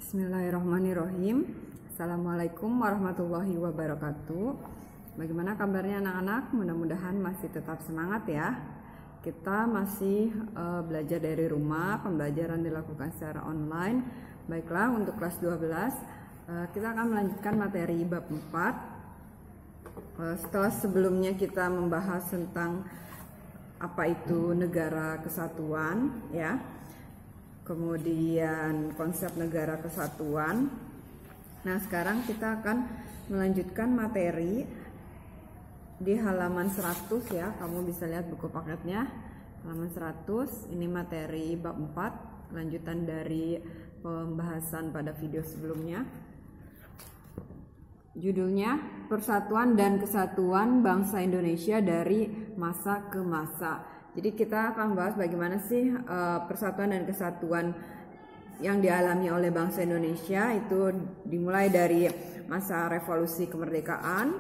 Bismillahirrahmanirrahim. Assalamualaikum warahmatullahi wabarakatuh. Bagaimana kabarnya anak-anak? Mudah-mudahan masih tetap semangat ya. Kita masih belajar dari rumah, pembelajaran dilakukan secara online. Baiklah, untuk kelas 12 kita akan melanjutkan materi bab 4. Setelah sebelumnya kita membahas tentang apa itu negara kesatuan ya. Kemudian konsep negara kesatuan. Nah, sekarang kita akan melanjutkan materi di halaman 100 ya. Kamu bisa lihat buku paketnya. Halaman 100, ini materi bab 4, lanjutan dari pembahasan pada video sebelumnya. Judulnya Persatuan dan Kesatuan Bangsa Indonesia dari Masa ke Masa. Jadi kita akan bahas bagaimana sih persatuan dan kesatuan yang dialami oleh bangsa Indonesia. Itu dimulai dari masa revolusi kemerdekaan,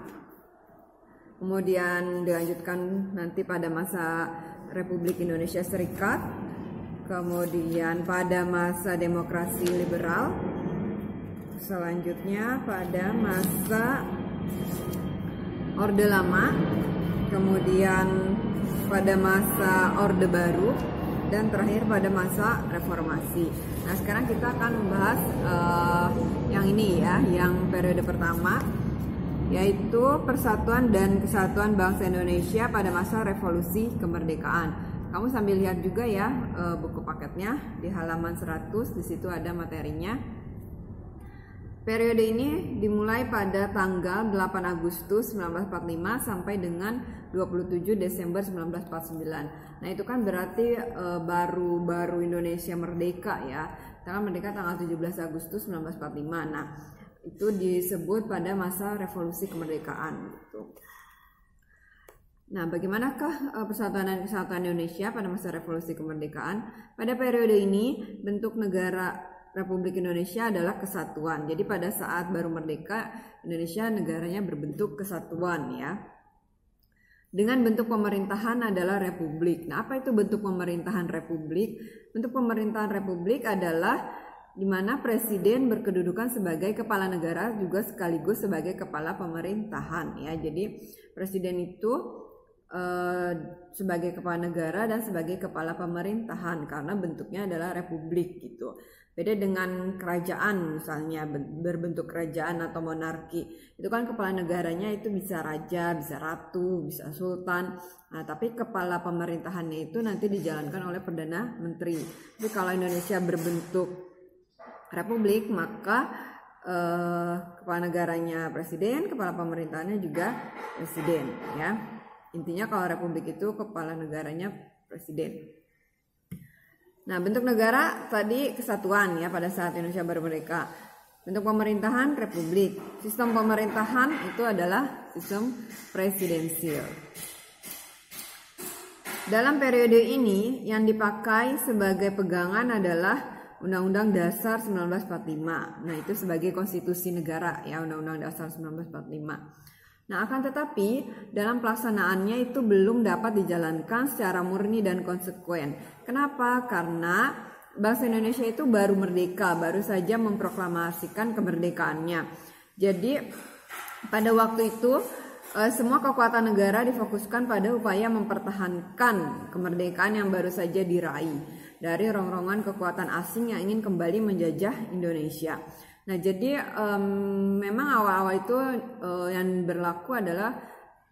kemudian dilanjutkan nanti pada masa Republik Indonesia Serikat, kemudian pada masa demokrasi liberal, selanjutnya pada masa Orde Lama, kemudian pada masa Orde Baru, dan terakhir pada masa Reformasi. Nah, sekarang kita akan membahas yang ini ya, yang periode pertama, yaitu Persatuan dan Kesatuan Bangsa Indonesia pada masa Revolusi Kemerdekaan. Kamu sambil lihat juga ya buku paketnya di halaman 100, di situ ada materinya. Periode ini dimulai pada tanggal 8 Agustus 1945 sampai dengan 27 Desember 1949. Nah, itu kan berarti baru Indonesia merdeka ya. Tanggal merdeka tanggal 17 Agustus 1945. Nah, itu disebut pada masa revolusi kemerdekaan gitu. Nah, bagaimanakah Persatuan dan Kesatuan Indonesia pada masa revolusi kemerdekaan? Pada periode ini bentuk negara Republik Indonesia adalah kesatuan. Jadi pada saat baru merdeka, Indonesia negaranya berbentuk kesatuan ya. Dengan bentuk pemerintahan adalah republik. Nah, apa itu bentuk pemerintahan republik? Bentuk pemerintahan republik adalah di mana presiden berkedudukan sebagai kepala negara juga sekaligus sebagai kepala pemerintahan ya. Jadi presiden itu sebagai kepala negara dan sebagai kepala pemerintahan karena bentuknya adalah republik gitu. Beda dengan kerajaan, misalnya berbentuk kerajaan atau monarki, itu kan kepala negaranya itu bisa raja, bisa ratu, bisa sultan. Nah, tapi kepala pemerintahannya itu nanti dijalankan oleh perdana menteri. Tapi kalau Indonesia berbentuk republik, maka kepala negaranya presiden, kepala pemerintahannya juga presiden ya. Intinya kalau republik itu kepala negaranya presiden. Nah, bentuk negara tadi kesatuan ya pada saat Indonesia baru merdeka. Bentuk pemerintahan republik. Sistem pemerintahan itu adalah sistem presidensial. Dalam periode ini yang dipakai sebagai pegangan adalah Undang-Undang Dasar 1945. Nah, itu sebagai konstitusi negara ya, Undang-Undang Dasar 1945. Nah, akan tetapi dalam pelaksanaannya itu belum dapat dijalankan secara murni dan konsekuen. Kenapa? Karena bangsa Indonesia itu baru merdeka, baru saja memproklamasikan kemerdekaannya. Jadi pada waktu itu semua kekuatan negara difokuskan pada upaya mempertahankan kemerdekaan yang baru saja diraih dari rongrongan kekuatan asing yang ingin kembali menjajah Indonesia. Nah, jadi memang awal-awal itu yang berlaku adalah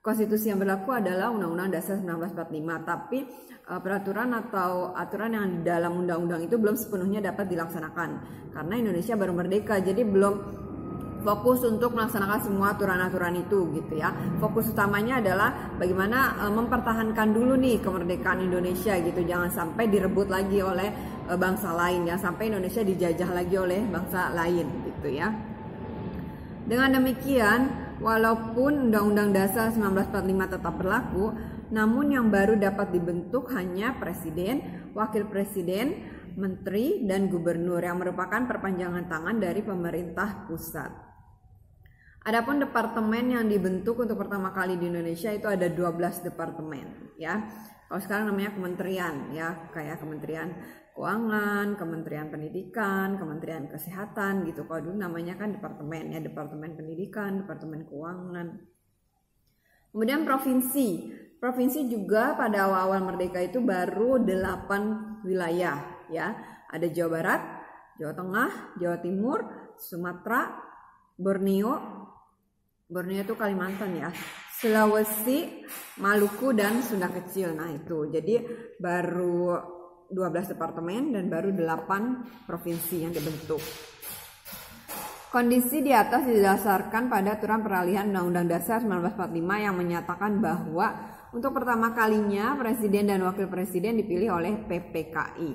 konstitusi yang berlaku adalah Undang-Undang Dasar 1945, tapi peraturan atau aturan yang di dalam undang-undang itu belum sepenuhnya dapat dilaksanakan karena Indonesia baru merdeka, jadi belum fokus untuk melaksanakan semua aturan-aturan itu gitu ya. Fokus utamanya adalah bagaimana mempertahankan dulu nih kemerdekaan Indonesia gitu, jangan sampai direbut lagi oleh bangsa lain, jangan sampai Indonesia dijajah lagi oleh bangsa lain gitu ya. Dengan demikian, walaupun Undang-Undang Dasar 1945 tetap berlaku, namun yang baru dapat dibentuk hanya presiden, wakil presiden, menteri, dan gubernur yang merupakan perpanjangan tangan dari pemerintah pusat. Adapun departemen yang dibentuk untuk pertama kali di Indonesia itu ada 12 departemen ya. Kalau sekarang namanya kementerian ya, kayak Kementerian Keuangan, Kementerian Pendidikan, Kementerian Kesehatan gitu. Kalau dulu namanya kan departemen ya, Departemen Pendidikan, Departemen Keuangan. Kemudian provinsi. Provinsi juga pada awal-awal merdeka itu baru 8 wilayah ya. Ada Jawa Barat, Jawa Tengah, Jawa Timur, Sumatera, Borneo itu Kalimantan ya, Sulawesi, Maluku, dan Sunda Kecil. Nah itu, jadi baru 12 departemen dan baru 8 provinsi yang dibentuk. Kondisi di atas didasarkan pada aturan peralihan Undang-Undang Dasar 1945 yang menyatakan bahwa untuk pertama kalinya Presiden dan Wakil Presiden dipilih oleh PPKI.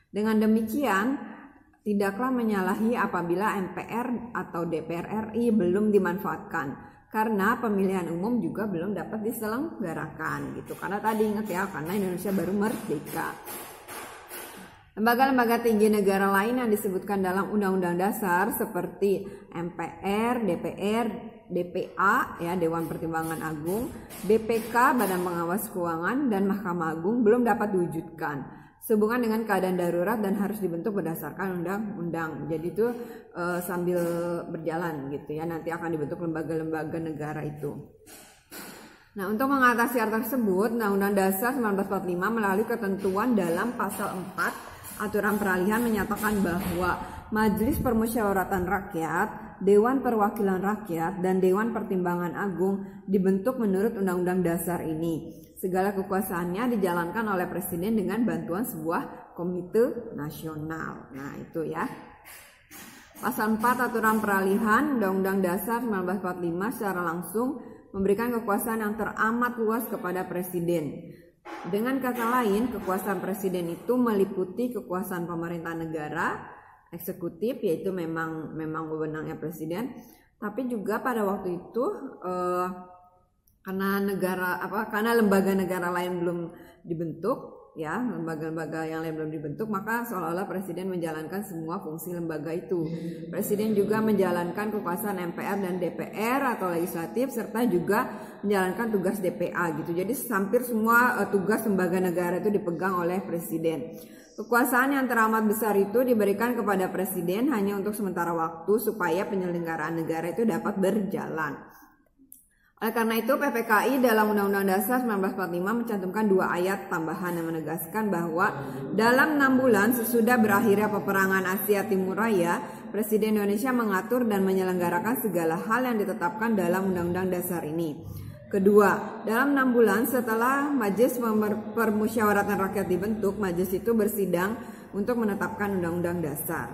Dengan demikian, tidaklah menyalahi apabila MPR atau DPR RI belum dimanfaatkan, karena pemilihan umum juga belum dapat diselenggarakan gitu. Karena tadi ingat ya, karena Indonesia baru merdeka. Lembaga-lembaga tinggi negara lain yang disebutkan dalam Undang-Undang Dasar seperti MPR, DPR, DPA ya, Dewan Pertimbangan Agung, BPK, Badan Pengawas Keuangan, dan Mahkamah Agung belum dapat diwujudkan sehubungan dengan keadaan darurat dan harus dibentuk berdasarkan undang-undang. Jadi itu sambil berjalan gitu ya, nanti akan dibentuk lembaga-lembaga negara itu. Nah, untuk mengatasi hal tersebut, Undang-Undang Dasar 1945 melalui ketentuan dalam pasal 4 aturan peralihan menyatakan bahwa Majelis Permusyawaratan Rakyat, Dewan Perwakilan Rakyat, dan Dewan Pertimbangan Agung dibentuk menurut Undang-Undang Dasar ini. Segala kekuasaannya dijalankan oleh Presiden dengan bantuan sebuah komite nasional. Nah itu ya. Pasal 4 aturan peralihan Undang-Undang Dasar 1945 secara langsung memberikan kekuasaan yang teramat luas kepada Presiden. Dengan kata lain, kekuasaan Presiden itu meliputi kekuasaan pemerintah negara, eksekutif, yaitu memang wewenangnya Presiden, tapi juga pada waktu itu karena lembaga negara lain belum dibentuk ya, lembaga-lembaga yang lain belum dibentuk, maka seolah-olah Presiden menjalankan semua fungsi lembaga itu. Presiden juga menjalankan kekuasaan MPR dan DPR atau legislatif, serta juga menjalankan tugas DPA gitu. Jadi hampir semua tugas lembaga negara itu dipegang oleh Presiden. Kekuasaan yang teramat besar itu diberikan kepada Presiden hanya untuk sementara waktu supaya penyelenggaraan negara itu dapat berjalan. Oleh karena itu, PPKI dalam Undang-Undang Dasar 1945 mencantumkan 2 ayat tambahan yang menegaskan bahwa dalam 6 bulan sesudah berakhirnya peperangan Asia Timur Raya, Presiden Indonesia mengatur dan menyelenggarakan segala hal yang ditetapkan dalam Undang-Undang Dasar ini. Kedua, dalam 6 bulan setelah Majelis Permusyawaratan Rakyat dibentuk, majelis itu bersidang untuk menetapkan Undang-Undang Dasar.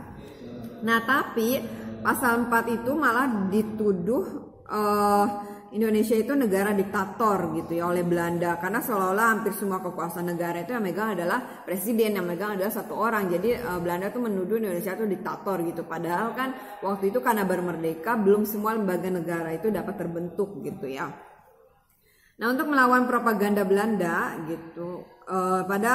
Nah, tapi pasal 4 itu malah dituduh Indonesia itu negara diktator gitu ya oleh Belanda, karena seolah-olah hampir semua kekuasaan negara itu yang megang adalah presiden, yang megang adalah satu orang. Jadi Belanda tuh menuduh Indonesia itu diktator gitu, padahal kan waktu itu karena baru merdeka belum semua lembaga negara itu dapat terbentuk gitu ya. Nah, untuk melawan propaganda Belanda gitu pada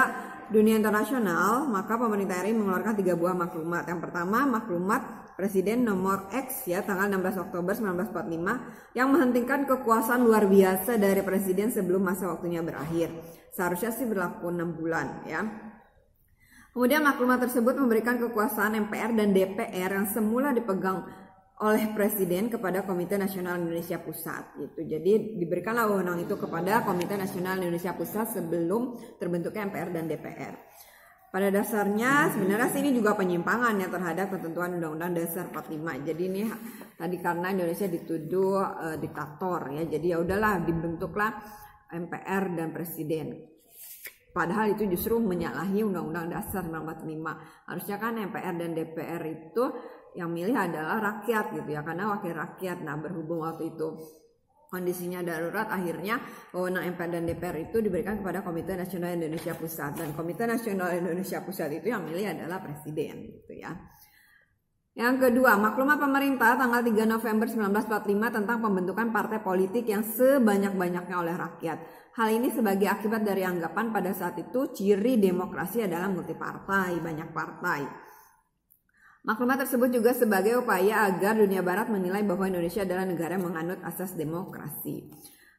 dunia internasional, maka pemerintah RI mengeluarkan 3 buah maklumat. Yang pertama, maklumat Presiden nomor X ya, tanggal 16 Oktober 1945 yang menghentikan kekuasaan luar biasa dari Presiden sebelum masa waktunya berakhir. Seharusnya sih berlaku 6 bulan ya. Kemudian maklumat tersebut memberikan kekuasaan MPR dan DPR yang semula dipegang oleh Presiden kepada Komite Nasional Indonesia Pusat gitu. Jadi diberikanlah wewenang itu kepada Komite Nasional Indonesia Pusat sebelum terbentuknya MPR dan DPR. Pada dasarnya sebenarnya sih ini juga penyimpangan ya terhadap ketentuan Undang-Undang Dasar 45. Jadi ini tadi karena Indonesia dituduh diktator ya. Jadi ya udahlah dibentuklah MPR dan Presiden. Padahal itu justru menyalahi Undang-Undang Dasar 1945. Harusnya kan MPR dan DPR itu yang milih adalah rakyat gitu ya, karena wakil rakyat. Nah, berhubung waktu itu kondisinya darurat, akhirnya wewenang MPR dan DPR itu diberikan kepada Komite Nasional Indonesia Pusat, dan Komite Nasional Indonesia Pusat itu yang milih adalah Presiden gitu ya. Yang kedua, maklumat pemerintah tanggal 3 November 1945 tentang pembentukan partai politik yang sebanyak-banyaknya oleh rakyat. Hal ini sebagai akibat dari anggapan pada saat itu ciri demokrasi adalah multipartai, banyak partai. Maklumat tersebut juga sebagai upaya agar dunia barat menilai bahwa Indonesia adalah negara yang menganut asas demokrasi.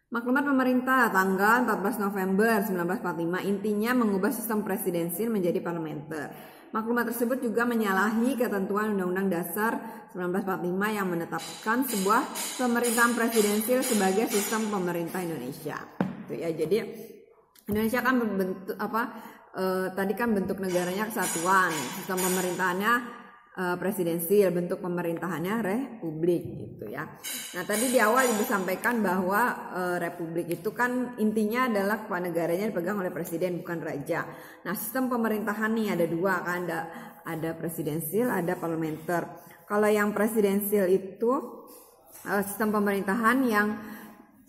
Maklumat pemerintah tanggal 14 November 1945 intinya mengubah sistem presidensil menjadi parlementer. maklumat tersebut juga menyalahi ketentuan Undang-Undang Dasar 1945 yang menetapkan sebuah pemerintahan presidensil sebagai sistem pemerintah Indonesia. Itu ya. Jadi Indonesia kan berbentuk tadi kan bentuk negaranya kesatuan, sistem pemerintahannya presidensil, bentuk pemerintahannya republik gitu ya. Nah tadi di awal Ibu sampaikan bahwa republik itu kan intinya adalah kepala negaranya dipegang oleh presiden bukan raja. Nah sistem pemerintahan nih ada dua kan, ada presidensil, ada parlementer. Kalau yang presidensil itu sistem pemerintahan yang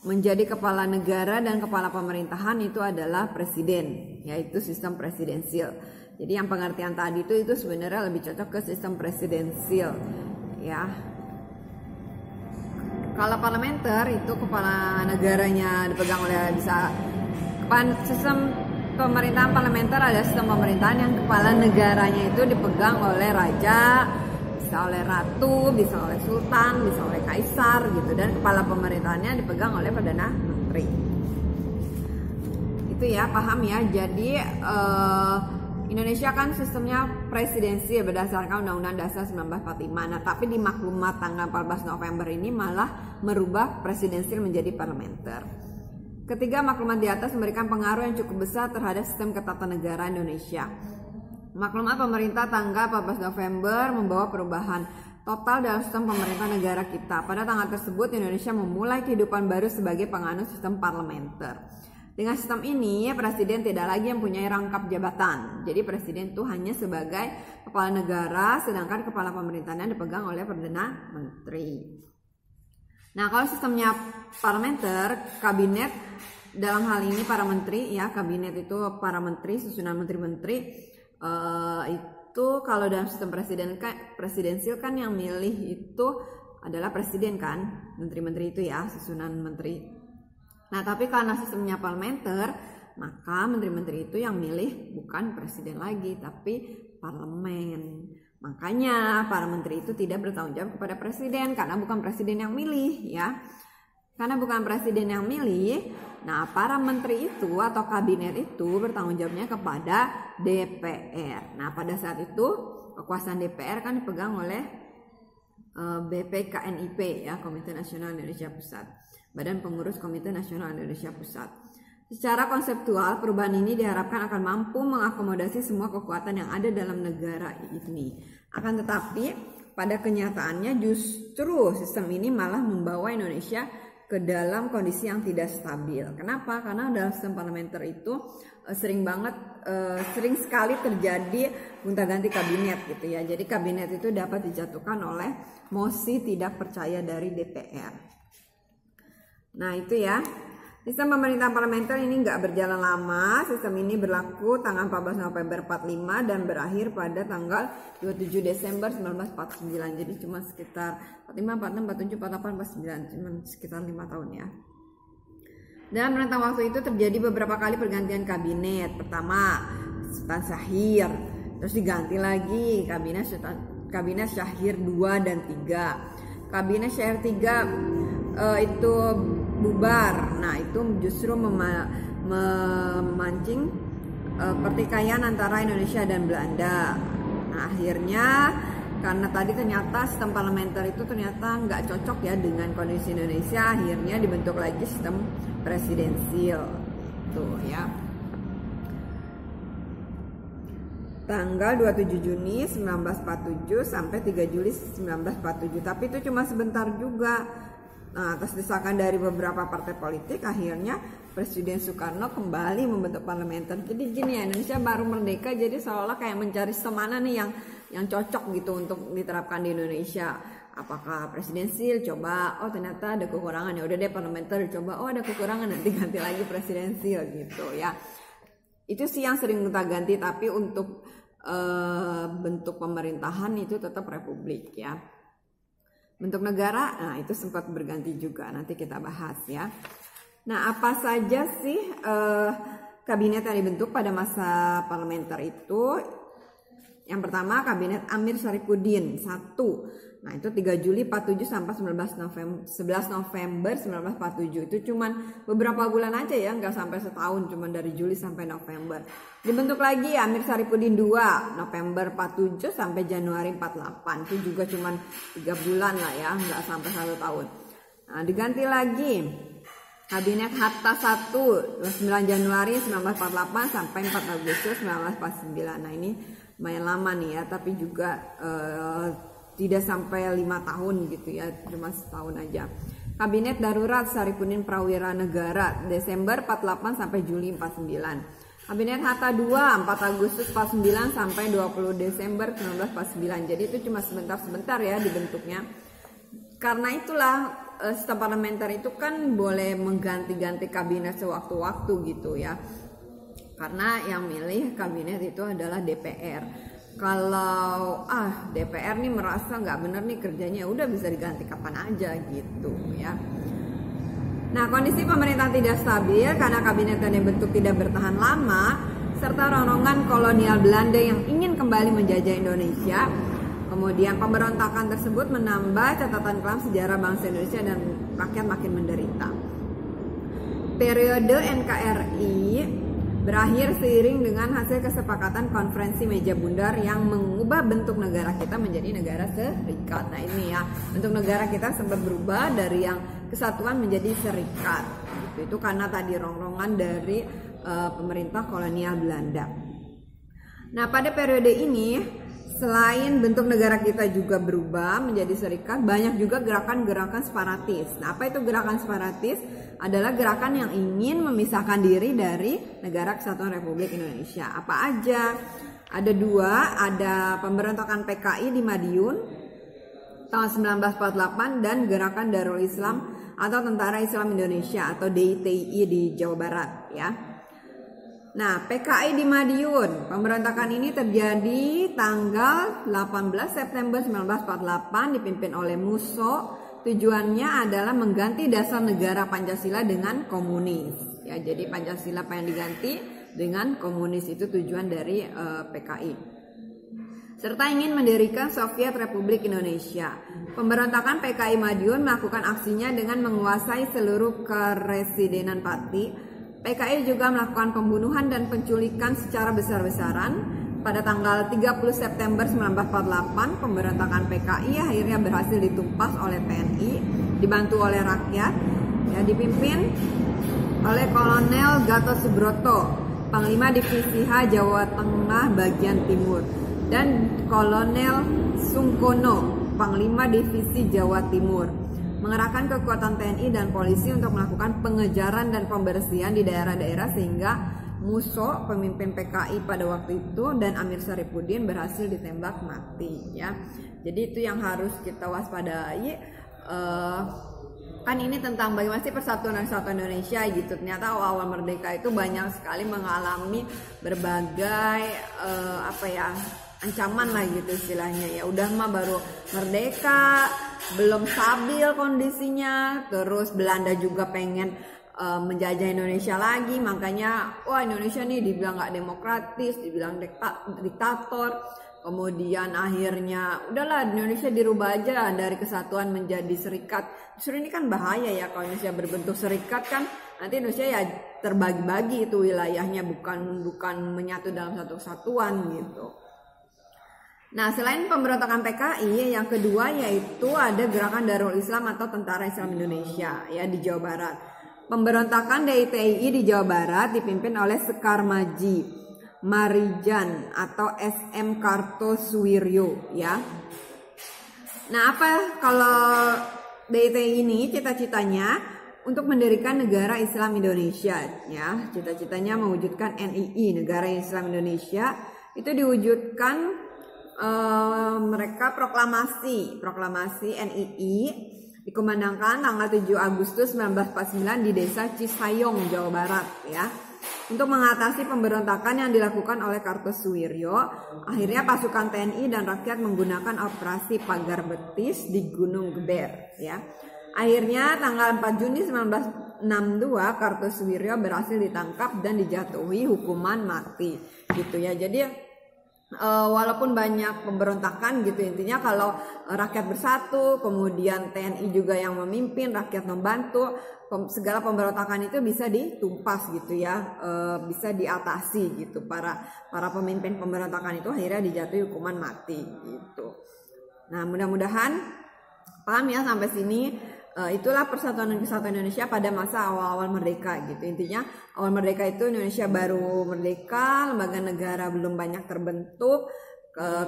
menjadi kepala negara dan kepala pemerintahan itu adalah presiden, yaitu sistem presidensil. Jadi yang pengertian tadi itu sebenarnya lebih cocok ke sistem presidensil ya. Kalau parlementer itu kepala negaranya dipegang oleh sistem pemerintahan parlementer ada sistem pemerintahan yang kepala negaranya itu dipegang oleh raja, bisa oleh ratu, bisa oleh sultan, bisa oleh kaisar gitu, dan kepala pemerintahannya dipegang oleh perdana menteri. Itu ya, paham ya. Jadi Indonesia kan sistemnya presidensi berdasarkan Undang-Undang Dasar 1945. Nah, tapi di maklumat tanggal 14 November ini malah merubah presidensil menjadi parlementer. Ketiga, maklumat di atas memberikan pengaruh yang cukup besar terhadap sistem ketatanegaraan Indonesia. Maklumat pemerintah tanggal 14 November membawa perubahan total dalam sistem pemerintah negara kita. Pada tanggal tersebut, Indonesia memulai kehidupan baru sebagai penganut sistem parlementer. Dengan sistem ini, presiden tidak lagi mempunyai rangkap jabatan. Jadi presiden itu hanya sebagai kepala negara, sedangkan kepala pemerintahannya dipegang oleh perdana menteri. Nah, kalau sistemnya parlementer, kabinet dalam hal ini para menteri ya, kabinet itu para menteri, susunan menteri-menteri itu kalau dalam sistem presidensil kan yang milih itu adalah presiden kan, menteri-menteri itu ya, susunan menteri. Nah, tapi karena sistemnya parlementer, maka menteri-menteri itu yang milih bukan presiden lagi, tapi parlemen. Makanya para menteri itu tidak bertanggung jawab kepada presiden karena bukan presiden yang milih ya. Karena bukan presiden yang milih, nah para menteri itu atau kabinet itu bertanggung jawabnya kepada DPR. Nah, pada saat itu kekuasaan DPR kan dipegang oleh BPKNIP ya, Komite Nasional Indonesia Pusat. Badan Pengurus Komite Nasional Indonesia Pusat. Secara konseptual, perubahan ini diharapkan akan mampu mengakomodasi semua kekuatan yang ada dalam negara ini. Akan tetapi, pada kenyataannya justru sistem ini malah membawa Indonesia ke dalam kondisi yang tidak stabil. Kenapa? Karena dalam sistem parlementer itu sering sekali terjadi gonta-ganti kabinet gitu ya. Jadi kabinet itu dapat dijatuhkan oleh mosi tidak percaya dari DPR. Nah itu ya, sistem pemerintahan parlementer ini nggak berjalan lama. Sistem ini berlaku tanggal 14 November 45 dan berakhir pada tanggal 27 Desember 1949. Jadi cuma sekitar 45, 46, 47, 48, 49, cuma sekitar 5 tahun ya. Dalam rentang waktu itu terjadi beberapa kali pergantian kabinet. Pertama Sultan Syahir, terus diganti lagi kabinet Syahir 2 dan 3. Kabinet Syahir 3 itu bubar. Nah itu justru memancing pertikaian antara Indonesia dan Belanda. Nah akhirnya karena tadi ternyata sistem parlementer itu ternyata nggak cocok ya dengan kondisi Indonesia, akhirnya dibentuk lagi sistem presidensil itu ya. Tanggal 27 Juni 1947 sampai 3 Juli 1947. Tapi itu cuma sebentar juga. Nah, atas desakan dari beberapa partai politik, akhirnya Presiden Soekarno kembali membentuk parlementer. Jadi gini ya, Indonesia baru merdeka, jadi seolah kayak mencari sistem mana nih yang cocok gitu untuk diterapkan di Indonesia. Apakah presidensil? Coba, oh ternyata ada kekurangan, ya udah deh parlementer. Coba, oh ada kekurangan, nanti ganti lagi presidensil gitu ya. Itu sih yang sering gonta-ganti, tapi untuk bentuk pemerintahan itu tetap republik ya. Bentuk negara, nah itu sempat berganti juga, nanti kita bahas ya. Nah apa saja sih kabinet yang dibentuk pada masa parlementer itu? Yang pertama Kabinet Amir Syarifuddin 1. Nah itu 3 Juli 47 sampai 11 November 1947. Itu cuman beberapa bulan aja ya, nggak sampai setahun, cuman dari Juli sampai November. Dibentuk lagi Amir Syarifuddin 2 November 47 sampai Januari 48. Itu juga cuman 3 bulan lah ya, nggak sampai 1 tahun. Nah diganti lagi Kabinet Hatta 1 9 Januari 1948 sampai 4 Agustus 1949. Nah ini lumayan lama nih ya, tapi juga tidak sampai 5 tahun gitu ya, cuma setahun aja. Kabinet Darurat Syarifuddin Prawira Negara Desember 48 sampai Juli 49. Kabinet Hatta 2 4 Agustus 49 sampai 20 Desember 1949. Jadi itu cuma sebentar-sebentar ya dibentuknya. Karena itulah sistem parlementer itu kan boleh mengganti-ganti kabinet sewaktu-waktu gitu ya. Karena yang milih kabinet itu adalah DPR. Kalau DPR nih merasa nggak bener nih kerjanya, udah bisa diganti kapan aja gitu ya. Nah kondisi pemerintah tidak stabil karena kabinet yang dibentuk tidak bertahan lama, serta rombongan kolonial Belanda yang ingin kembali menjajah Indonesia. Kemudian pemberontakan tersebut menambah catatan kelam sejarah bangsa Indonesia dan rakyat makin menderita. Periode NKRI berakhir seiring dengan hasil kesepakatan konferensi meja bundar yang mengubah bentuk negara kita menjadi negara serikat. Nah ini ya, bentuk negara kita sempat berubah dari yang kesatuan menjadi serikat. Itu karena tadi rongrongan dari pemerintah kolonial Belanda. Nah pada periode ini, selain bentuk negara kita juga berubah menjadi serikat, banyak juga gerakan-gerakan separatis. Nah apa itu gerakan separatis? Adalah gerakan yang ingin memisahkan diri dari Negara Kesatuan Republik Indonesia. Apa aja? Ada 2, ada pemberontakan PKI di Madiun tahun 1948 dan gerakan Darul Islam atau Tentara Islam Indonesia atau DITI di Jawa Barat ya. Nah, PKI di Madiun, pemberontakan ini terjadi tanggal 18 September 1948 dipimpin oleh Musso. Tujuannya adalah mengganti dasar negara Pancasila dengan komunis. Ya, jadi Pancasila pengen diganti dengan komunis, itu tujuan dari PKI. Serta ingin mendirikan Soviet Republik Indonesia. Pemberontakan PKI Madiun melakukan aksinya dengan menguasai seluruh keresidenan Pati. PKI juga melakukan pembunuhan dan penculikan secara besar-besaran. Pada tanggal 30 September 1948, pemberontakan PKI akhirnya berhasil ditumpas oleh TNI, dibantu oleh rakyat, ya, dipimpin oleh Kolonel Gatot Subroto, Panglima Divisi H Jawa Tengah bagian Timur, dan Kolonel Sungkono, Panglima Divisi Jawa Timur, mengerahkan kekuatan TNI dan polisi untuk melakukan pengejaran dan pembersihan di daerah-daerah sehingga Musso, pemimpin PKI pada waktu itu, dan Amir Syarifuddin berhasil ditembak mati ya. Jadi itu yang harus kita waspadai. Kan ini tentang bagaimana sih persatuan dan kesatuan Indonesia gitu. Ternyata awal merdeka itu banyak sekali mengalami berbagai ancaman lah gitu istilahnya ya. Udah mah baru merdeka, belum stabil kondisinya, terus Belanda juga pengen menjajah Indonesia lagi, makanya Indonesia nih dibilang nggak demokratis, dibilang diktator. Kemudian akhirnya udahlah Indonesia dirubah aja dari kesatuan menjadi serikat. Justru ini kan bahaya ya kalau Indonesia berbentuk serikat, kan nanti Indonesia ya terbagi-bagi itu wilayahnya, bukan menyatu dalam satu kesatuan gitu. Nah selain pemberontakan PKI, yang kedua yaitu ada gerakan Darul Islam atau Tentara Islam Indonesia ya di Jawa Barat. Pemberontakan DITI di Jawa Barat dipimpin oleh Sekar Maji Marijan atau SM Kartosuwiryo ya. Nah apa kalau DITI ini cita-citanya untuk mendirikan negara Islam Indonesia ya. Cita-citanya mewujudkan NII, Negara Islam Indonesia. Itu diwujudkan mereka proklamasi NII dikumandangkan tanggal 7 Agustus 1949 di desa Cisayong, Jawa Barat ya. Untuk mengatasi pemberontakan yang dilakukan oleh Kartosuwiryo, akhirnya pasukan TNI dan rakyat menggunakan operasi Pagar Betis di Gunung Geber ya. Akhirnya tanggal 4 Juni 1962 Kartosuwiryo berhasil ditangkap dan dijatuhi hukuman mati gitu ya. Jadi walaupun banyak pemberontakan gitu, intinya kalau rakyat bersatu, kemudian TNI juga yang memimpin, rakyat membantu, segala pemberontakan itu bisa ditumpas gitu ya, bisa diatasi gitu. Para pemimpin pemberontakan itu akhirnya dijatuhi hukuman mati gitu. Nah, mudah-mudahan paham ya sampai sini. Itulah Persatuan dan Kesatuan Indonesia pada masa awal-awal merdeka gitu. Intinya awal merdeka itu Indonesia baru merdeka, lembaga negara belum banyak terbentuk,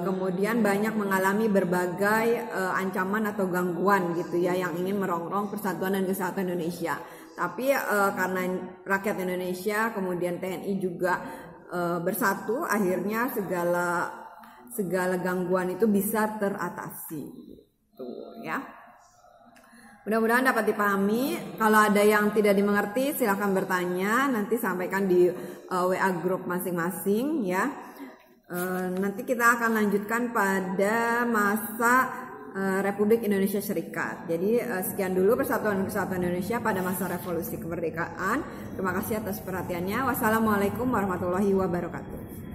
kemudian banyak mengalami berbagai ancaman atau gangguan gitu ya yang ingin merongrong Persatuan dan Kesatuan Indonesia. Tapi karena rakyat Indonesia kemudian TNI juga bersatu, akhirnya segala gangguan itu bisa teratasi gitu ya. Mudah-mudahan dapat dipahami. Kalau ada yang tidak dimengerti silahkan bertanya, nanti sampaikan di WA grup masing-masing ya. Nanti kita akan lanjutkan pada masa Republik Indonesia Serikat. Jadi sekian dulu Persatuan dan Kesatuan Indonesia pada masa revolusi kemerdekaan. Terima kasih atas perhatiannya. Wassalamualaikum warahmatullahi wabarakatuh.